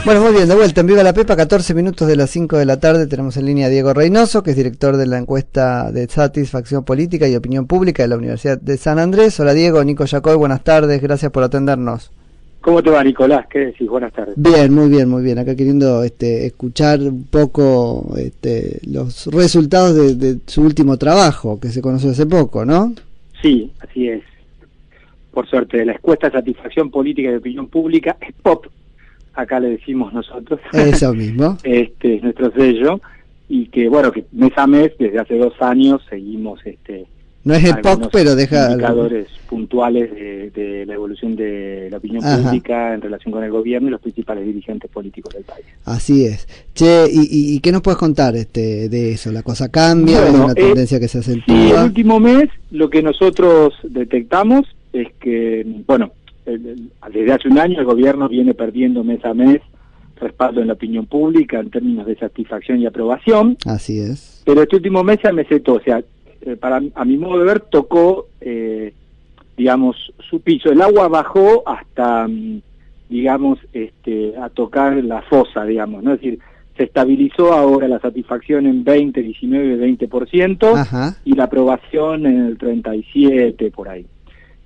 Bueno, muy bien, de vuelta en Viva la Pepa, 14 minutos de las 5 de la tarde. Tenemos en línea a Diego Reynoso, que es director de la encuesta de satisfacción política y opinión pública de la Universidad de San Andrés. Hola Diego, Nico Yacoy, buenas tardes, gracias por atendernos. ¿Cómo te va, Nicolás? ¿Qué decís? Buenas tardes. Bien, muy bien, muy bien. Acá queriendo escuchar un poco los resultados de su último trabajo, que se conoció hace poco, ¿no? Sí, así es. Por suerte, la encuesta de satisfacción política y de opinión pública es POP. Acá le decimos nosotros. Eso mismo. Es nuestro sello. Y que, bueno, que mes a mes, desde hace 2 años, seguimos no es el POC, pero deja indicadores puntuales de la evolución de la opinión pública en relación con el gobierno y los principales dirigentes políticos del país. Así es. Che, ¿y qué nos puedes contar de eso? ¿La cosa cambia? ¿Hay una tendencia que se acentúa? Sí, el último mes lo que nosotros detectamos es que, bueno, desde hace un año el gobierno viene perdiendo mes a mes respaldo en la opinión pública en términos de satisfacción y aprobación. Así es. Pero este último mes se amesetó, o sea, a mi modo de ver, tocó, digamos, su piso. El agua bajó hasta, digamos, a tocar la fosa, digamos, ¿no? Es decir, se estabilizó ahora la satisfacción en 20, 19, 20%. Ajá. Y la aprobación en el 37%, por ahí.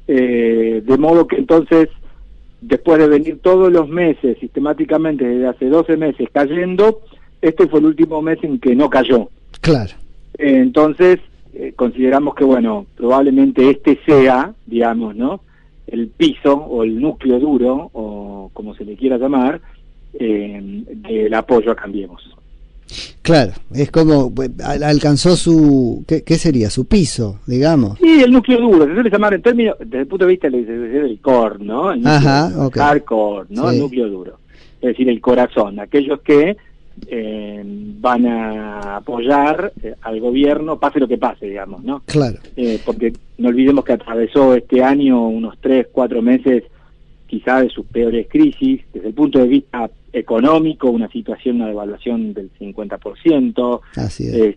De modo que entonces, después de venir todos los meses, sistemáticamente desde hace 12 meses cayendo, este fue el último mes en que no cayó. Claro. Entonces, consideramos que, bueno, probablemente sea, digamos, ¿no?, el piso o el núcleo duro, o como se le quiera llamar, del apoyo a Cambiemos. Claro, es como, alcanzó su, ¿qué sería? Su piso, digamos. Sí, el núcleo duro, se suele llamar en términos, desde el punto de vista del core, ¿no? El núcleo, okay. Hardcore, ¿no? Sí. El núcleo duro. Es decir, el corazón, aquellos que van a apoyar al gobierno, pase lo que pase, digamos, ¿no? Claro. Porque no olvidemos que atravesó este año unos 3, 4 meses quizá de sus peores crisis, desde el punto de vista económico, una situación, una devaluación del 50%, así es.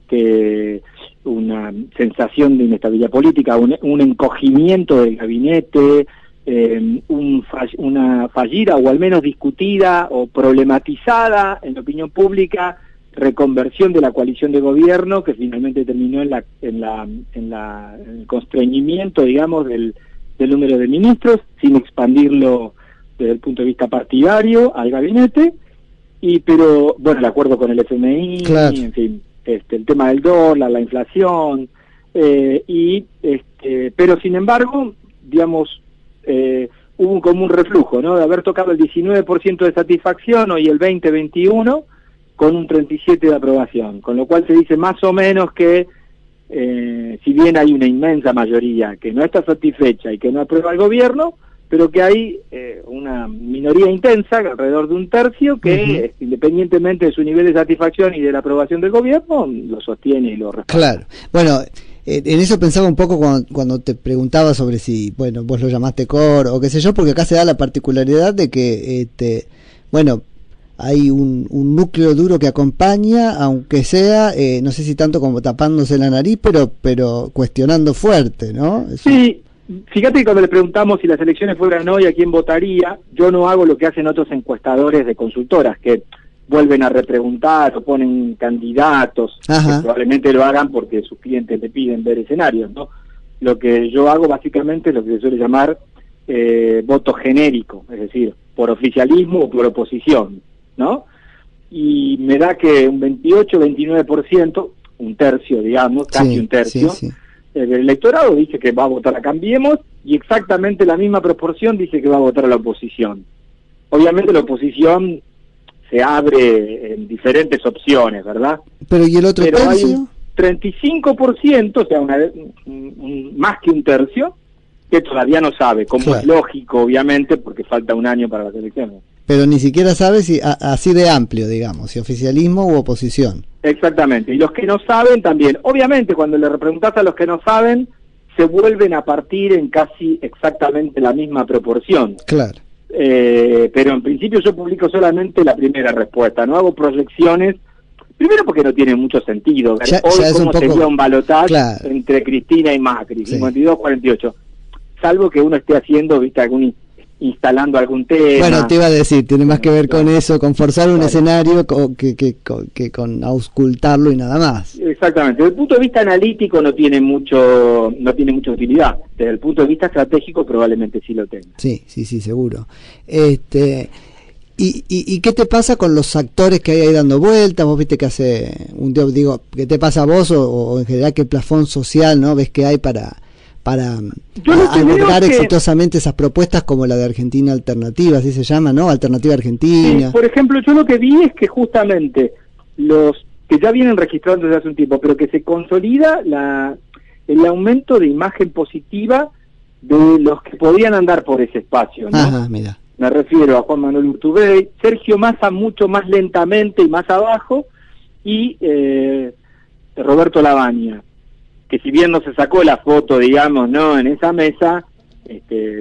Una sensación de inestabilidad política, un encogimiento del gabinete, una fallida o al menos discutida o problematizada en la opinión pública reconversión de la coalición de gobierno que finalmente terminó en el constreñimiento, digamos, del número de ministros, sin expandirlo desde el punto de vista partidario al gabinete, pero bueno, el acuerdo con el FMI, claro. En fin, el tema del dólar, la inflación, pero sin embargo, digamos, hubo como un reflujo, ¿no?, de haber tocado el 19% de satisfacción, hoy el 20-21%, con un 37% de aprobación, con lo cual se dice más o menos que si bien hay una inmensa mayoría que no está satisfecha y que no aprueba el gobierno, pero que hay una minoría intensa, alrededor de un tercio, que independientemente de su nivel de satisfacción y de la aprobación del gobierno, lo sostiene y lo respalda. Claro, bueno, en eso pensaba un poco cuando te preguntaba sobre si, bueno, vos lo llamaste core o qué sé yo, porque acá se da la particularidad de que, bueno, hay un núcleo duro que acompaña, aunque sea, no sé si tanto como tapándose la nariz, pero cuestionando fuerte, ¿no? Sí, fíjate que cuando le preguntamos si las elecciones fueran hoy, ¿a quién votaría? Yo no hago lo que hacen otros encuestadores de consultoras, que vuelven a repreguntar o ponen candidatos, que probablemente lo hagan porque sus clientes le piden ver escenarios, ¿no? Lo que yo hago básicamente es lo que se suele llamar voto genérico, es decir, por oficialismo o por oposición, ¿no? Y me da que un 28-29%, un tercio, digamos, casi un tercio, el electorado dice que va a votar a Cambiemos, y exactamente la misma proporción dice que va a votar a la oposición. Obviamente la oposición se abre en diferentes opciones, ¿verdad? Pero ¿y el otro tercio? Hay un 35%, o sea, más que un tercio, que todavía no sabe, como es lógico, obviamente, porque falta un año para las elecciones. Pero ni siquiera sabe si así de amplio, digamos, si oficialismo u oposición. Exactamente, y los que no saben también. Obviamente, cuando le preguntás a los que no saben, se vuelven a partir en casi exactamente la misma proporción. Claro. Pero en principio yo publico solamente la primera respuesta, no hago proyecciones, primero porque no tiene mucho sentido. Hoy cómo sería un balotaje entre Cristina y Macri, 52-48, salvo que uno esté haciendo, viste, algún instalando algún tema. Bueno, te iba a decir, tiene más que ver con eso, con forzar un escenario que con auscultarlo y nada más. Exactamente. Desde el punto de vista analítico no tiene mucha utilidad. Desde el punto de vista estratégico probablemente sí lo tenga. Sí, seguro. ¿Y qué te pasa con los actores que hay ahí dando vueltas? Vos viste que hace un día, digo, ¿qué te pasa a vos o en general qué plafón social, no ves que hay para abordar exitosamente esas propuestas como la de Argentina Alternativa, así se llama, ¿no? Alternativa Argentina. Sí, por ejemplo, yo lo que vi es que justamente los que ya vienen registrando desde hace un tiempo, pero que se consolida el aumento de imagen positiva de los que podían andar por ese espacio, ¿no? Ajá, mira. Me refiero a Juan Manuel Urtubey, Sergio Massa mucho más lentamente y más abajo, y Roberto Lavagna, que si bien no se sacó la foto, digamos, ¿no?, en esa mesa,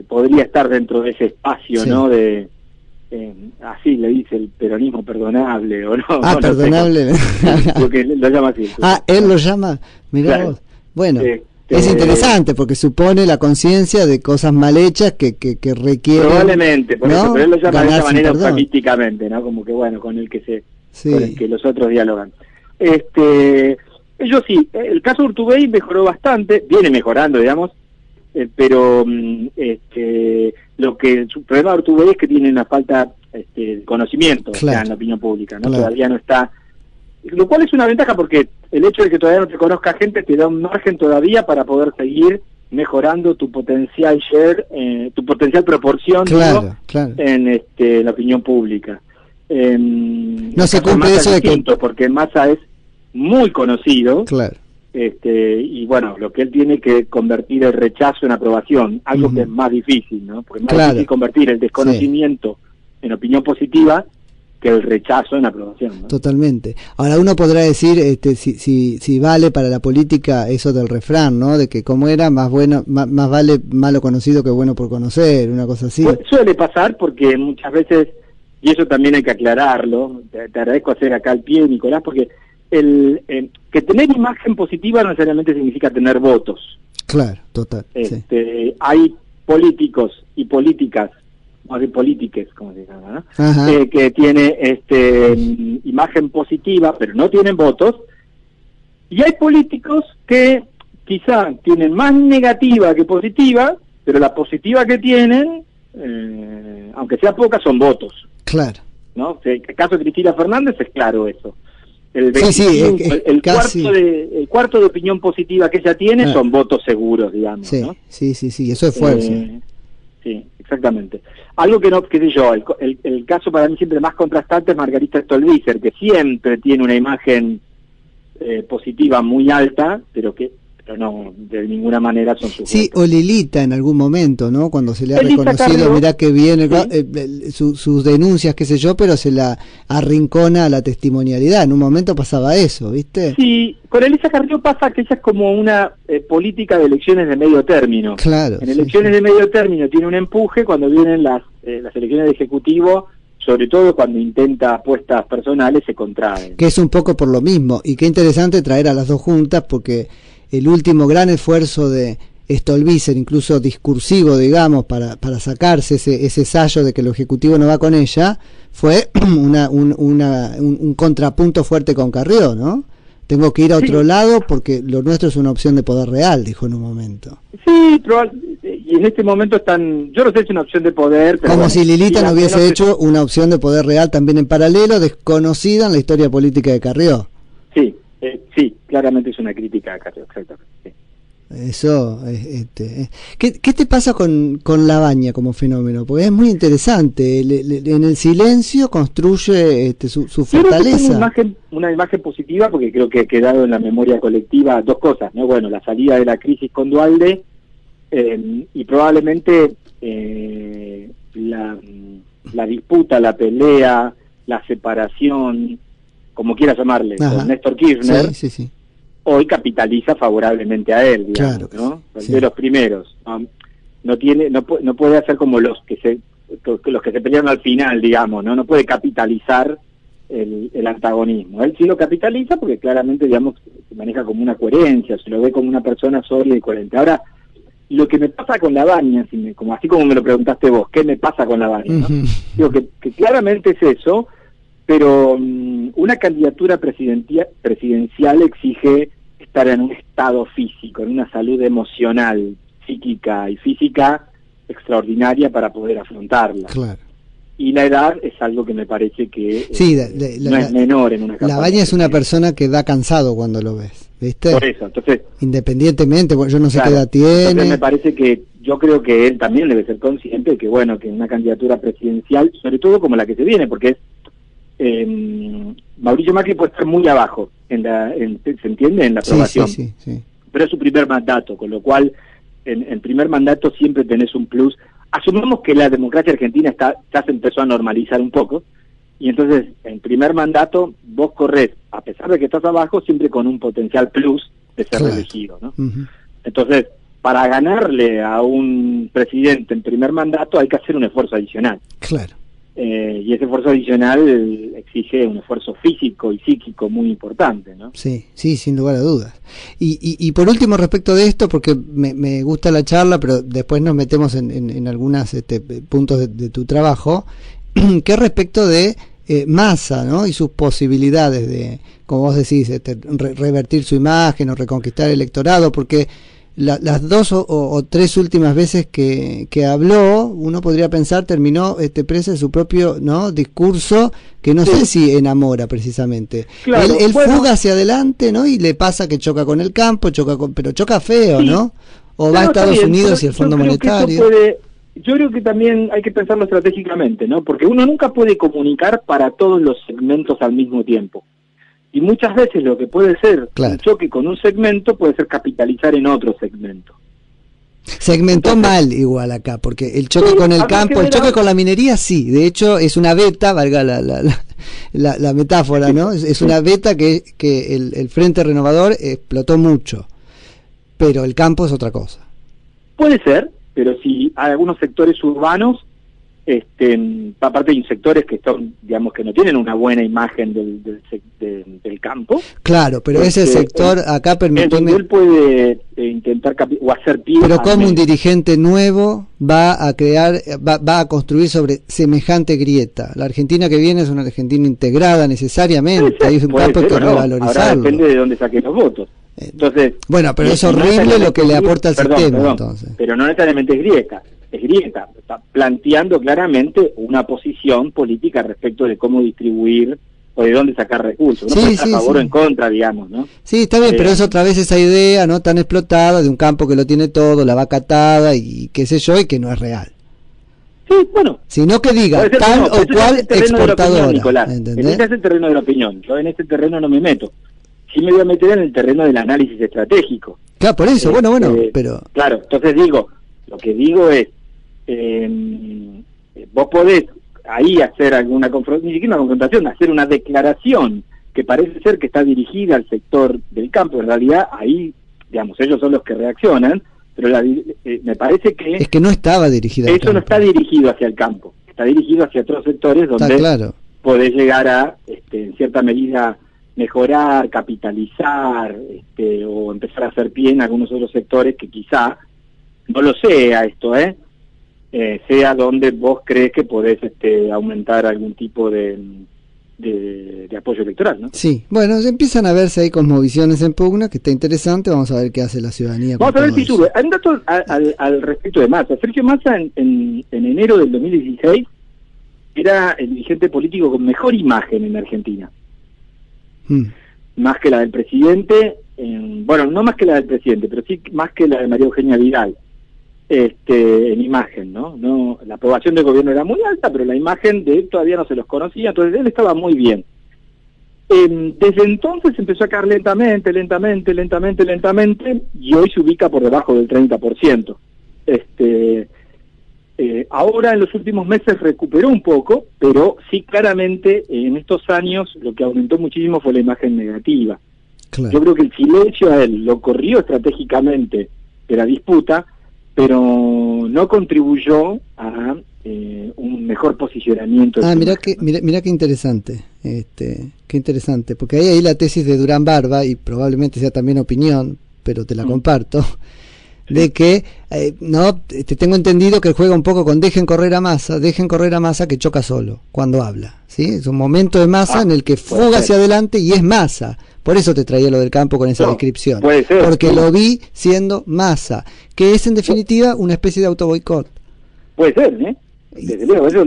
podría estar dentro de ese espacio, sí, ¿no?, de así le dice el peronismo perdonable, o no. Ah, perdonable. Porque lo llama así. Él lo llama, mirá, claro. Vos. Bueno. Es interesante porque supone la conciencia de cosas mal hechas que requieren. Probablemente, por ¿no?, eso, pero él lo llama de esa manera perdón, eufemísticamente, ¿no? Como que bueno, con el que sí, con el que los otros dialogan. Ellos sí, el caso de Urtubey mejoró bastante, viene mejorando, digamos, pero lo que su problema de Urtubey es que tiene una falta de conocimiento, claro, en la opinión pública, ¿no? Claro. Todavía no está. Lo cual es una ventaja porque el hecho de que todavía no te conozca gente te da un margen todavía para poder seguir mejorando tu potencial share, tu potencial proporción, claro, digo, claro, en la opinión pública. No se cumple eso de que... Porque Massa es muy conocido, claro, y bueno, lo que él tiene que convertir el rechazo en aprobación, algo que es más difícil, ¿no? Porque es más difícil convertir el desconocimiento en opinión positiva que el rechazo en aprobación, ¿no? Totalmente. Ahora uno podrá decir si vale para la política eso del refrán, ¿no? De que como era más vale malo conocido que bueno por conocer, una cosa así. Pues suele pasar porque muchas veces, y eso también hay que aclararlo, te agradezco hacer acá el pie, Nicolás, porque que tener imagen positiva no necesariamente significa tener votos. Claro, total. Sí. Hay políticos y políticas, más de polítiques, como se llama, ¿no? Que tiene imagen positiva, pero no tienen votos, y hay políticos que quizá tienen más negativa que positiva, pero la positiva que tienen, aunque sea poca, son votos. Claro. ¿No? El caso de Cristina Fernández es claro eso. El cuarto de opinión positiva que ella tiene son votos seguros, digamos, sí, ¿no? Sí, eso es fuerza. Sí, exactamente. Algo que no, qué sé yo, el caso para mí siempre más contrastante es Margarita Stolbizer, que siempre tiene una imagen positiva muy alta, pero no, de ninguna manera son sus sí, votos. O Lilita en algún momento, ¿no? Cuando se le ha reconocido, mirá que bien, sus denuncias, qué sé yo, pero se la arrincona a la testimonialidad. En un momento pasaba eso, ¿viste? Sí, con Elisa Carrió pasa que ella es como una política de elecciones de medio término. Claro. En elecciones de medio término tiene un empuje, cuando vienen las elecciones de ejecutivo, sobre todo cuando intenta apuestas personales, se contraen. Que es un poco por lo mismo, y qué interesante traer a las dos juntas, porque el último gran esfuerzo de Stolbizer, incluso discursivo, digamos, para sacarse ese sallo de que lo ejecutivo no va con ella, fue un contrapunto fuerte con Carrió, ¿no? Tengo que ir a otro lado porque lo nuestro es una opción de poder real, dijo en un momento. Sí, y en este momento yo no sé si es una opción de poder, pero como si Lilita no hubiese hecho una opción de poder real también en paralelo, desconocida en la historia política de Carrió. Sí. Sí, claramente es una crítica a Carrió, exactamente. Sí. Eso, ¿Qué te pasa con Lavagna como fenómeno? Porque es muy interesante, en el silencio construye su fortaleza. Una imagen positiva, porque creo que ha quedado en la memoria colectiva dos cosas, ¿no? Bueno, la salida de la crisis con Duhalde, y probablemente la disputa, la pelea, la separación, como quieras llamarle, con Néstor Kirchner, sí. Hoy capitaliza favorablemente a él, digamos, claro, ¿no? De los primeros. No puede hacer como los que se pelearon al final, digamos, ¿no? No puede capitalizar el antagonismo. Él sí lo capitaliza porque claramente, digamos, se maneja como una coherencia, se lo ve como una persona sólida y coherente. Ahora, lo que me pasa con Lavagna, así como me lo preguntaste vos, ¿qué me pasa con Lavagna? ¿no? Digo que claramente es eso, pero una candidatura presidencial exige estar en un estado físico, en una salud emocional, psíquica y física extraordinaria para poder afrontarla. Claro. Y la edad es algo que me parece que sí, no es menor en una campaña. Lavagna es una persona que da cansado cuando lo ves, ¿viste? Por eso, entonces... Independientemente, yo no sé claro, qué edad tiene. Entonces me parece que, yo creo que él también debe ser consciente de que, bueno, que una candidatura presidencial, sobre todo como la que se viene, porque es... Mauricio Macri puede estar muy abajo, ¿se entiende? En la aprobación. Sí. Pero es su primer mandato, con lo cual, en primer mandato siempre tenés un plus. Asumamos que la democracia argentina ya se empezó a normalizar un poco, y entonces en primer mandato vos corres, a pesar de que estás abajo, siempre con un potencial plus de ser elegido, ¿no? Entonces, para ganarle a un presidente en primer mandato hay que hacer un esfuerzo adicional. Claro. Y ese esfuerzo adicional exige un esfuerzo físico y psíquico muy importante, ¿no? Sí, sin lugar a dudas. Y por último, respecto de esto, porque me gusta la charla, pero después nos metemos en algunos puntos de tu trabajo, que respecto de Massa, ¿no? Y sus posibilidades de, como vos decís, revertir su imagen o reconquistar el electorado, porque las dos o tres últimas veces que habló, uno podría pensar, terminó presa de su propio, ¿no?, discurso, que no sé si enamora precisamente. Claro, él fuga hacia adelante, ¿no? Y le pasa que choca con el campo, pero choca feo, ¿no? O va a Estados Unidos y el Fondo Monetario. Yo creo que también hay que pensarlo estratégicamente, ¿no? Porque uno nunca puede comunicar para todos los segmentos al mismo tiempo. Y muchas veces lo que puede ser un choque con un segmento puede ser capitalizar en otro segmento. Segmentó mal igual acá, porque el choque con el campo, el choque con la minería sí, de hecho es una beta, valga la metáfora, ¿no? Es una beta que el Frente Renovador explotó mucho, pero el campo es otra cosa. Puede ser, pero si hay algunos sectores urbanos, aparte hay sectores que son, digamos, que no tienen una buena imagen del campo. Claro, pero ese sector acá permite. Él puede intentar o hacer pie. Pero como un dirigente nuevo va a crear, va a construir sobre semejante grieta. La Argentina que viene es una Argentina integrada necesariamente. Hay un campo que revalorizarlo. Ahora depende de dónde saquen los votos. Entonces, bueno, pero es horrible lo que le aporta al sistema. Entonces, pero no necesariamente es grieta. Está planteando claramente una posición política respecto de cómo distribuir o de dónde sacar recursos, no a favor o en contra, digamos, ¿no? Sí, está bien, pero es otra vez esa idea, ¿no?, tan explotada de un campo que lo tiene todo, la vaca atada y qué sé yo, y que no es real. Sí, bueno. Sino que diga tal o cual exportadora, ¿entendés? Ese es el terreno de la opinión, yo en este terreno no me meto. Sí me voy a meter en el terreno del análisis estratégico. Claro, por eso, bueno, pero... Claro, entonces lo que digo es, vos podés ahí hacer alguna confrontación, ni siquiera una confrontación, hacer una declaración que parece ser que está dirigida al sector del campo. En realidad ahí, digamos, ellos son los que reaccionan, pero me parece que... Es que no estaba dirigida al campo. Eso no está dirigido hacia el campo, está dirigido hacia otros sectores donde podés llegar a, en cierta medida, mejorar, capitalizar, o empezar a hacer pie en algunos otros sectores que quizá, no lo sea esto, sea donde vos crees que podés aumentar algún tipo de apoyo electoral, ¿no? Sí, bueno, empiezan a verse ahí cosmovisiones en pugna, que está interesante, vamos a ver qué hace la ciudadanía. Vamos a ver si sube. Hay un dato al respecto de Massa. Sergio Massa en enero del 2016 era el dirigente político con mejor imagen en Argentina. Más que la del presidente, bueno, no más que la del presidente, pero sí más que la de María Eugenia Vidal. En imagen, ¿no? La aprobación del gobierno era muy alta, pero la imagen de él todavía no se los conocía, entonces él estaba muy bien. Desde entonces empezó a caer lentamente, y hoy se ubica por debajo del 30%. Ahora en los últimos meses recuperó un poco, pero sí claramente en estos años lo que aumentó muchísimo fue la imagen negativa. Claro. Yo creo que el silencio a él lo corrió estratégicamente de la disputa, pero no contribuyó a un mejor posicionamiento. Mirá qué interesante, qué interesante, porque hay ahí la tesis de Durán Barba, y probablemente sea también opinión, pero te la comparto, de que no tengo entendido que juega un poco con dejen correr a Massa que choca solo cuando habla, ¿sí? Es un momento de Massa en el que fuga hacia adelante y es Massa. Por eso te traía lo del campo con esa descripción, porque lo vi siendo Massa, que es en definitiva una especie de autoboicot. Puede ser, desde luego, eso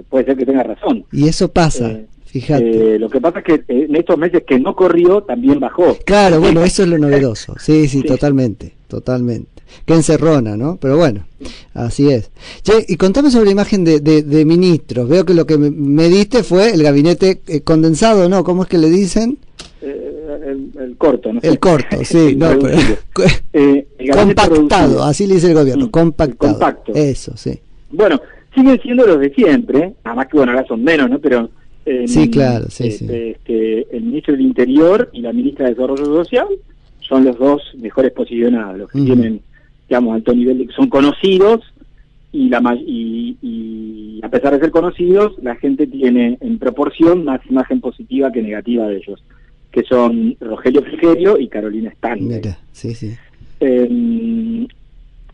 puede ser que tenga razón. Y eso pasa. Fíjate. Lo que pasa es que en estos meses que no corrió también bajó. Claro, bueno, eso es lo novedoso. Sí, totalmente. Qué encerrona, ¿no? Pero bueno, así es. Che, y contame sobre la imagen de ministros. Veo que lo que me diste fue el gabinete condensado, ¿no? ¿Cómo es que le dicen? El corto, ¿no? El corto, sí. No, pero, compactado, así le dice el gobierno, compactado. Compacto. Eso, sí. Bueno, siguen siendo los de siempre, además que bueno, ahora son menos, ¿no? Pero sí, claro, sí. El ministro del Interior y la ministra de Desarrollo Social son los dos mejores posicionados, los que tienen, digamos, alto nivel, son conocidos y a pesar de ser conocidos, la gente tiene en proporción más imagen positiva que negativa de ellos, que son Rogelio Frigerio y Carolina Stanley. Mira, sí.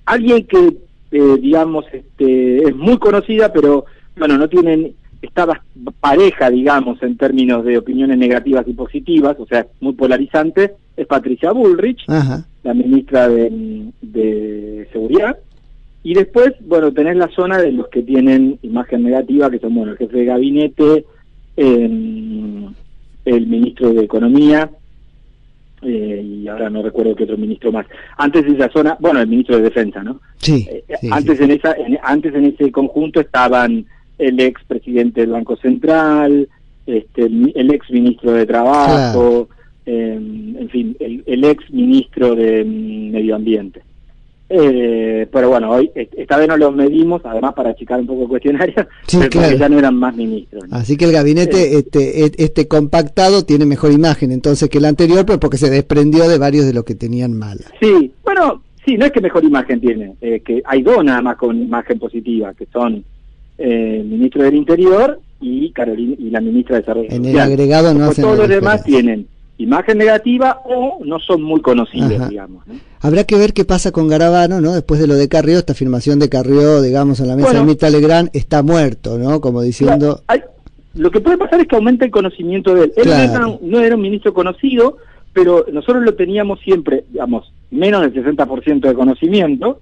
Alguien que, digamos, es muy conocida, pero bueno, no tienen... Estaba pareja, digamos, en términos de opiniones negativas y positivas, o sea, muy polarizante, es Patricia Bullrich, la ministra de Seguridad, y después, bueno, tenés la zona de los que tienen imagen negativa, que son, bueno, el jefe de gabinete, el ministro de Economía, y ahora no recuerdo qué otro ministro más. Antes de esa zona, bueno, el ministro de Defensa, ¿no? Sí. Antes en ese conjunto estaban el ex presidente del Banco Central, el ex ministro de Trabajo, en fin, el ex ministro de Medio Ambiente. Pero bueno, hoy esta vez no los medimos, además para achicar un poco el cuestionario, porque ya no eran más ministros, ¿no? Así que el gabinete compactado tiene mejor imagen entonces que el anterior, pero porque se desprendió de varios de los que tenían mala. Sí, bueno, sí, no es que mejor imagen tiene, que hay dos nada más con imagen positiva, que son ministro del Interior y Carolina y la ministra de Desarrollo Social. En el agregado no hacen todos los demás tienen imagen negativa o no son muy conocidos, digamos, ¿no? Habrá que ver qué pasa con Garabano, ¿no? Después de lo de Carrió, esta afirmación de Carrió, digamos, en la mesa de Mirta Legrand, está muerto, ¿no? Como diciendo... Lo que puede pasar es que aumente el conocimiento de él. Él no era un ministro conocido, pero nosotros lo teníamos siempre, digamos, menos del 60% de conocimiento.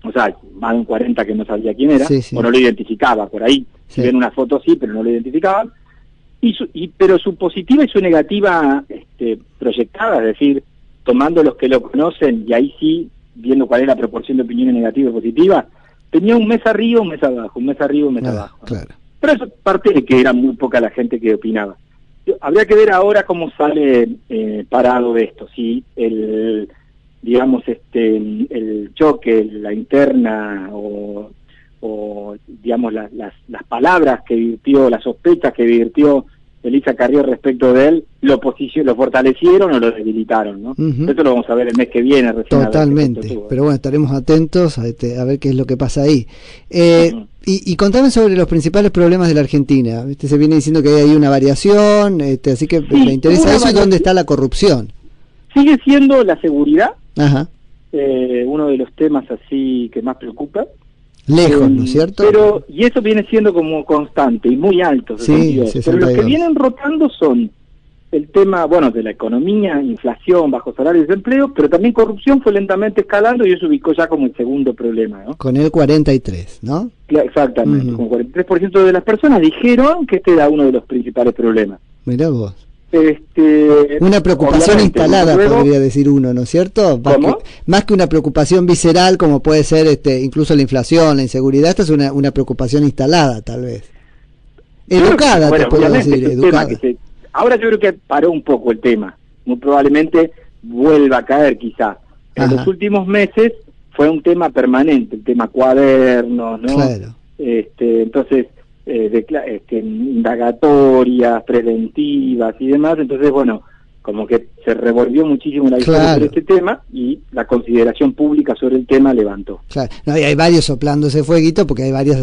O sea, más de un 40% que no sabía quién era, o no lo identificaba por ahí. Si ven una foto sí, pero no lo identificaban. Pero su positiva y su negativa proyectada, es decir, tomando los que lo conocen y ahí sí, viendo cuál es la proporción de opiniones negativas y positivas, tenía un mes arriba, un mes abajo, un mes arriba, un mes abajo. Claro. Pero eso parte de que era muy poca la gente que opinaba. Habría que ver ahora cómo sale parado de esto, si el choque, la interna o digamos las palabras que virtió, las sospechas que virtió Elisa Carrió respecto de él, lo fortalecieron o lo debilitaron, ¿no? Esto lo vamos a ver el mes que viene. Totalmente, pero bueno, estaremos atentos a ver qué es lo que pasa ahí. Y contame sobre los principales problemas de la Argentina. Se viene diciendo que hay una variación, así que me interesa eso y dónde está la corrupción. Sigue siendo la seguridad, uno de los temas así que más preocupa. Lejos, ¿no es cierto? Y eso viene siendo como constante y muy alto. Pero los que vienen rotando son el tema, bueno, de la economía, inflación, bajo salario y desempleo, pero también corrupción fue lentamente escalando y eso ubicó ya como el segundo problema, ¿no? Con el 43, ¿no? Exactamente, con 43% de las personas dijeron que este era uno de los principales problemas. Mirá vos. Una preocupación instalada, podría decir uno, ¿no es cierto? Más que una preocupación visceral, como puede ser incluso la inflación, la inseguridad, esta es una preocupación instalada, tal vez. Educada, te puedo decir, educada. Ahora yo creo que paró un poco el tema, muy probablemente vuelva a caer quizá. En los últimos meses fue un tema permanente, el tema cuadernos, ¿no? Claro. Entonces... indagatorias, preventivas y demás, entonces bueno, como que se revolvió muchísimo la discusión sobre este tema y la consideración pública sobre el tema levantó. Claro, no, y hay varios soplando ese fueguito porque hay varias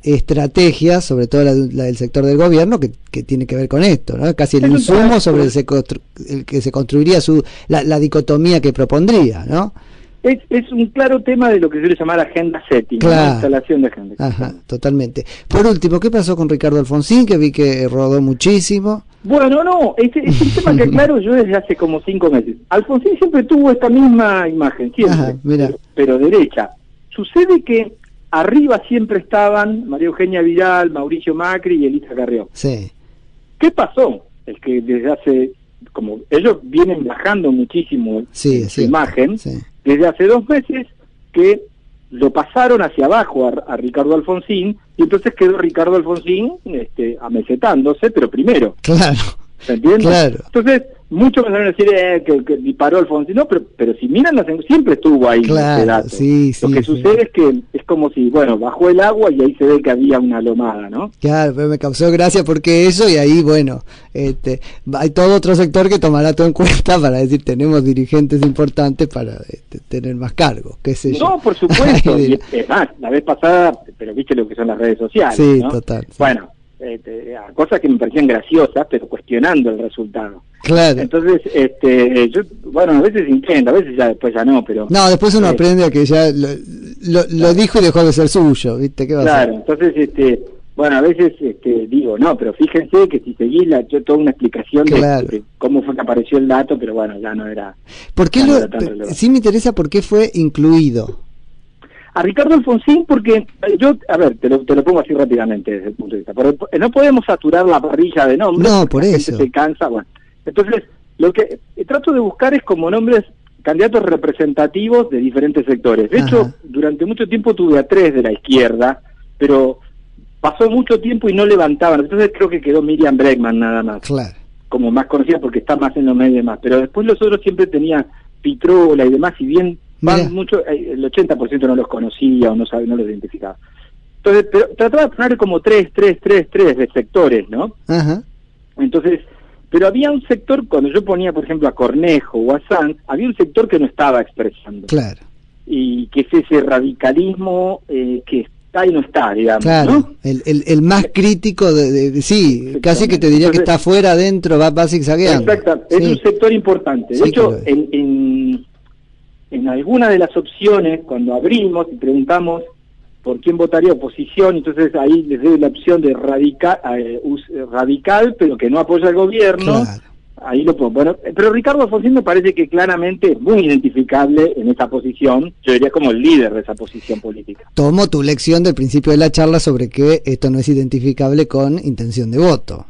estrategias, sobre todo la del sector del gobierno, que tiene que ver con esto, ¿no? Casi el insumo sobre el que se construiría la dicotomía que propondría, ¿no? Es un claro tema de lo que se suele llamar agenda setting, claro. ¿no? Instalación de agenda. Ajá, totalmente. Por último, ¿qué pasó con Ricardo Alfonsín? Que vi que rodó muchísimo. Bueno, no, es un tema que aclaro yo desde hace como 5 meses. Alfonsín siempre tuvo esta misma imagen, siempre, ajá, mira. Pero derecha. Sucede que arriba siempre estaban María Eugenia Vidal, Mauricio Macri y Elisa Carrió. Sí. ¿Qué pasó? Es que desde hace, como ellos vienen bajando muchísimo su imagen, sí. Desde hace 2 meses que lo pasaron hacia abajo a Ricardo Alfonsín, y entonces quedó Ricardo Alfonsín amesetándose, pero primero. Claro. ¿Se entiende? Claro. Entonces, muchos me van a decir que disparó Alfonsín. No, pero si miran, siempre estuvo ahí. Claro, ese dato. Sí, Lo que sucede es que es como si, bueno, bajó el agua y ahí se ve que había una lomada, ¿no? Claro, pero me causó gracia porque eso, y ahí, bueno, hay todo otro sector que tomará todo en cuenta para decir, tenemos dirigentes importantes para tener más cargos, qué sé yo. No, por supuesto. Y es más, la vez pasada, pero viste lo que son las redes sociales, sí, ¿no? Total. Sí. Bueno, cosas que me parecían graciosas, pero cuestionando el resultado. Claro. Entonces, yo, bueno, a veces intento, a veces ya después ya no, pero... No, después uno aprende a que ya lo dijo y dejó de ser suyo, ¿viste? ¿Qué va a hacer? Entonces, bueno, a veces digo, no, pero fíjense que si seguís yo toda una explicación de cómo fue que apareció el dato, pero bueno, ya no era... ¿Por qué sí me interesa por qué fue incluido? A Ricardo Alfonsín, porque yo, a ver, te lo pongo así rápidamente desde el punto de vista, pero no podemos saturar la parrilla de nombres, no, por eso. La gente se cansa, bueno. Entonces, lo que trato de buscar es como nombres, candidatos representativos de diferentes sectores. De hecho, durante mucho tiempo tuve a 3 de la izquierda, pero pasó mucho tiempo y no levantaban. Entonces creo que quedó Miriam Bregman nada más. Claro. Como más conocida porque está más en los medios y demás. Pero después los otros siempre tenían Pitrola y demás, y bien... mucho, el 80% no los conocía o no los identificaba. Entonces, pero trataba de poner como 3 de sectores, ¿no? Ajá. Entonces, pero había un sector, cuando yo ponía, por ejemplo, a Cornejo o a Sanz, había un sector que no estaba expresando. Claro. Y que es ese radicalismo que está y no está, digamos, claro, ¿no? El más crítico sí, casi que te diría que está afuera, adentro, va zigzagueando. Exacto, es un sector importante. De hecho, en alguna de las opciones, cuando abrimos y preguntamos por quién votaría oposición, entonces ahí les doy la opción de radical, pero que no apoya al gobierno, claro. Ahí lo pongo. Bueno, pero Ricardo Alfonsín me parece que claramente es muy identificable en esa posición, yo diría como el líder de esa posición política. Tomo tu lección del principio de la charla sobre que esto no es identificable con intención de voto.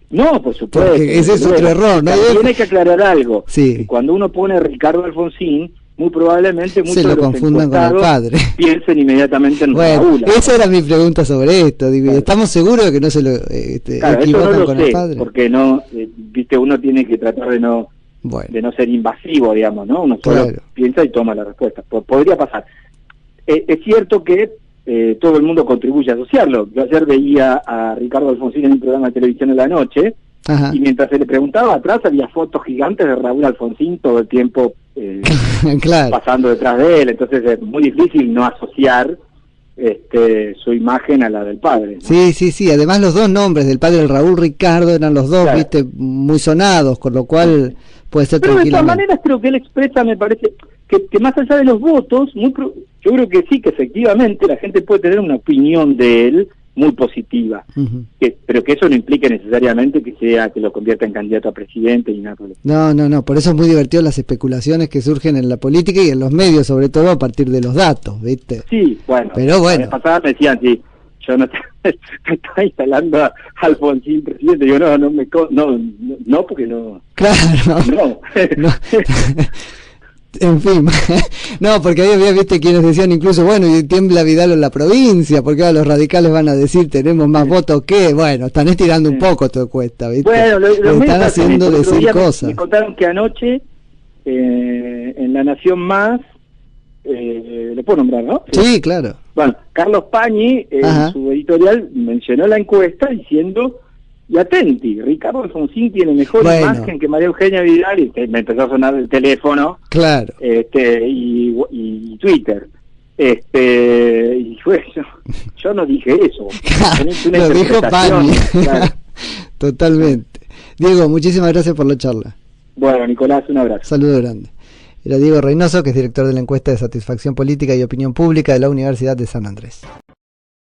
No, por supuesto. Porque ese es otro error, ¿no? También hay que aclarar algo. Sí. Cuando uno pone Ricardo Alfonsín, muy probablemente muchos se lo confundan con el padre. Piensen inmediatamente en Raúl. Esa era mi pregunta sobre esto. Digo, claro. ¿Estamos seguros de que no se lo equivocan con el padre? Porque no, viste, uno tiene que tratar de no ser invasivo, digamos, ¿no? Uno solo piensa y toma la respuesta. Podría pasar. Es cierto que todo el mundo contribuye a asociarlo. Yo ayer veía a Ricardo Alfonsín en un programa de televisión en la noche. Ajá. Y mientras se le preguntaba atrás había fotos gigantes de Raúl Alfonsín todo el tiempo claro. pasando detrás de él, entonces es muy difícil no asociar su imagen a la del padre, ¿no? Sí, además los dos nombres del padre, el Raúl Ricardo, eran los dos, claro. Viste, muy sonados, con lo cual puede ser pero tranquilamente. De todas maneras creo que él expresa, me parece, que más allá de los votos, yo creo que sí, que efectivamente la gente puede tener una opinión de él muy positiva, pero que eso no implique necesariamente que lo convierta en candidato a presidente y nada por el estilo. No, por eso es muy divertido las especulaciones que surgen en la política y en los medios, sobre todo a partir de los datos, ¿viste? Sí, bueno, pero bueno. La vez pasada me decían, sí, yo no me está instalando a Alfonsín presidente, digo, no, porque no. Claro, no. En fin, no, porque había, viste, quienes decían incluso, bueno, y tiembla Vidal en la provincia, porque ahora los radicales van a decir, tenemos más votos que, bueno, están estirando un poco tu encuesta, ¿viste? Bueno, lo están haciendo decir cosas. Me contaron que anoche, en La Nación Más, le puedo nombrar, ¿no? Sí, claro. Bueno, Carlos Pañi, en su editorial, mencionó la encuesta diciendo... Y atenti, Ricardo Alfonsín tiene mejor imagen que María Eugenia Vidal, y me empezó a sonar el teléfono, claro, y Twitter, y fue yo no dije eso, lo dijo Pani, claro. Totalmente. Diego, muchísimas gracias por la charla. Bueno, Nicolás, un abrazo. Saludo grande. Era Diego Reynoso, que es director de la encuesta de satisfacción política y opinión pública de la Universidad de San Andrés.